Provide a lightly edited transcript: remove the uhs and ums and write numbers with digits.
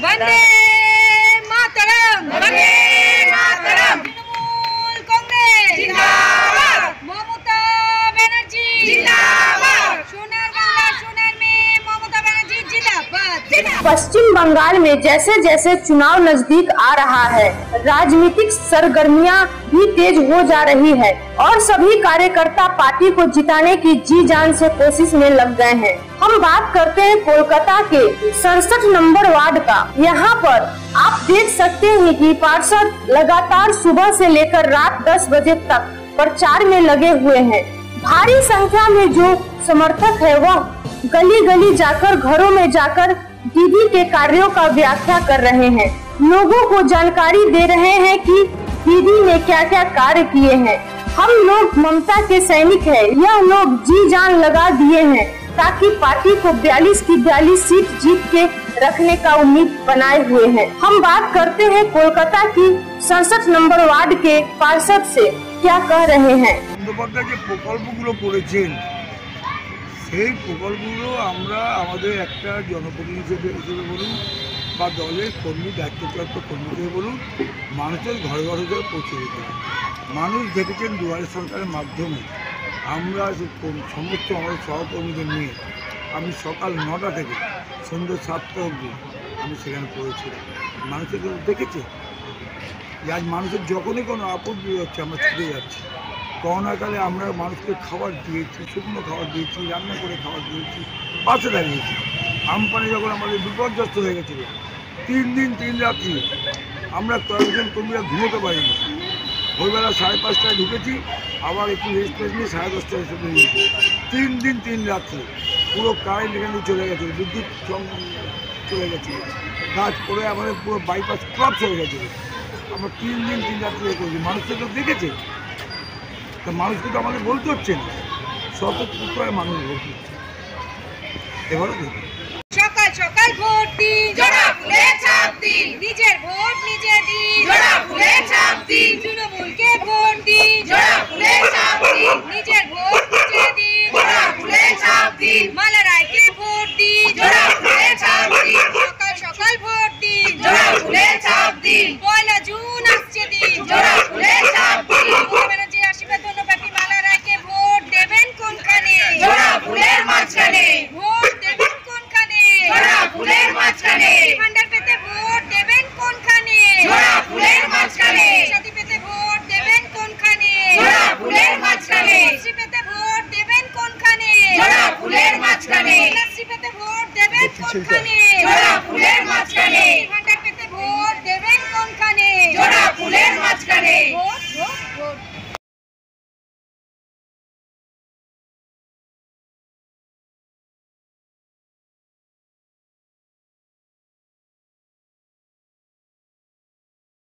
वंदे मातरम, वंदे मातरम। तृणमूल कांग्रेस जिंदाबाद, ममता बनर्जी जिंदाबाद, सोनार बांग्ला सोनार में ममता बनर्जी जिंदाबाद। पश्चिम बंगाल में जैसे जैसे चुनाव नजदीक आ रहा है, राजनीतिक सरगर्मियां भी तेज हो जा रही है और सभी कार्यकर्ता पार्टी को जिताने की जी जान से कोशिश में लग गए हैं। हम बात करते हैं कोलकाता के 67 नंबर वार्ड का। यहाँ पर आप देख सकते हैं कि पार्षद लगातार सुबह से लेकर रात 10 बजे तक प्रचार में लगे हुए हैं। भारी संख्या में जो समर्थक है वह गली गली जाकर, घरों में जाकर दीदी के कार्यों का व्याख्या कर रहे हैं, लोगों को जानकारी दे रहे हैं कि दीदी ने क्या क्या कार्य किए हैं। हम लोग ममता के सैनिक हैं, यह लोग जी जान लगा दिए हैं ताकि पार्टी को 42 की 42 सीट जीत के रखने का उम्मीद बनाए हुए हैं। हम बात करते हैं कोलकाता की 67 नंबर वार्ड के पार्षद से, क्या कह रहे हैं। সেই প্রকল্পগুলো আমরা আমাদের একটা জনপ্রতিনিধি হিসেবে বলুন বা দলের কর্মী দায়িত্বপ্রাপ্ত কর্মীদের বলুন, মানুষের ঘরে ঘরে পৌঁছে দিতে হবে। মানুষ দেখেছেন দুয়ারে সরকারের মাধ্যমে আমরা সমস্ত আমাদের সহকর্মীদের নিয়ে আমি সকাল 9টা থেকে সন্ধ্যে 7টা অবধি আমি সেখানে পড়েছিলাম। মানুষের দেখেছে যে আজ মানুষের যখনই কোনো আপদ হচ্ছে আমরা ছুটে যাচ্ছি। করোনাকালে আমরা মানুষকে খাবার দিয়েছি, শুকনো খাবার দিয়েছি, রান্না করে খাবার দিয়েছি, পাশে দাঁড়িয়েছি। আমপানে যখন আমাদের বিপর্যস্ত হয়ে গেছিল 3 দিন 3 রাত্রি আমরা কয়েকজন কর্মীরা ঘুমোতে পারিনি। ভোরবেলা 5:30টায় ঢুকেছি, আবার একটু রেস্ট নিয়ে 10:30টায় এসে বেরিয়েছি। 3 দিন 3 রাত্রি পুরো কারেন্ট এখানে চলে গেছিলো, বিদ্যুৎ চলে গেছিলো, কাজ করে আমাদের পুরো বাইপাস ক্লাবস হয়ে গেছিলো। আমরা 3 দিন 3 রাত্রি করেছি। মানুষকে তো দেখেছে, তো মানুষকে তো আমাদের বলতে হচ্ছে না, সতর্ক মানুষ বলতে হচ্ছে। এবারে সকাল সকাল ভোট দিন, জোড়া ফুলে ছাপ দিন, নিজের ভোট নিজে দিন, জোড়া ফুলে ছাপ দিন, তৃণমূলকে ভোট দিন, জোড়া ফুলে ছাপ দিন, নিজের ভোট নিজে দিন, জোড়া ফুলে ছাপ দিন, মালা রায়কে ভোট দিন, জোড়া ফুলে ছাপ দিন, সকাল সকাল ভোট দিন, জোড়া ফুলে ছাপ দিন, 1 জুন আসছে দিন, জোড়া ফুলে ছাপ দিন, মমতা ব্যানার্জি আশীর্বাদ ধন্যবাদী মালা রায়কে ভোট দেবেন কোনখানে, জোড়া ফুলের মাঝখানে, ভোট দেবেন কোনখানে, জোড়া ফুলের মাঝখানে, ভান্ডার পেতে ভোট দেবেন কোনখানে, জোড়া ফুলের মাঝখানে, সাথী পেতে ভোট দেবেন কোনখানে, জোড়া ফুলের মাঝখানে, শ্রী পেতে ভোট দেবেন কোনখানে, জোড়া ফুলের মাঝখানে, শ্রী পেতে ভোট দেবেন কোনখানে, জোড়া ফুলের মাঝখানে, ভান্ডার পেতে ভোট দেবেন কোনখানে, জোড়া ফুলের মাঝখানে, ভোট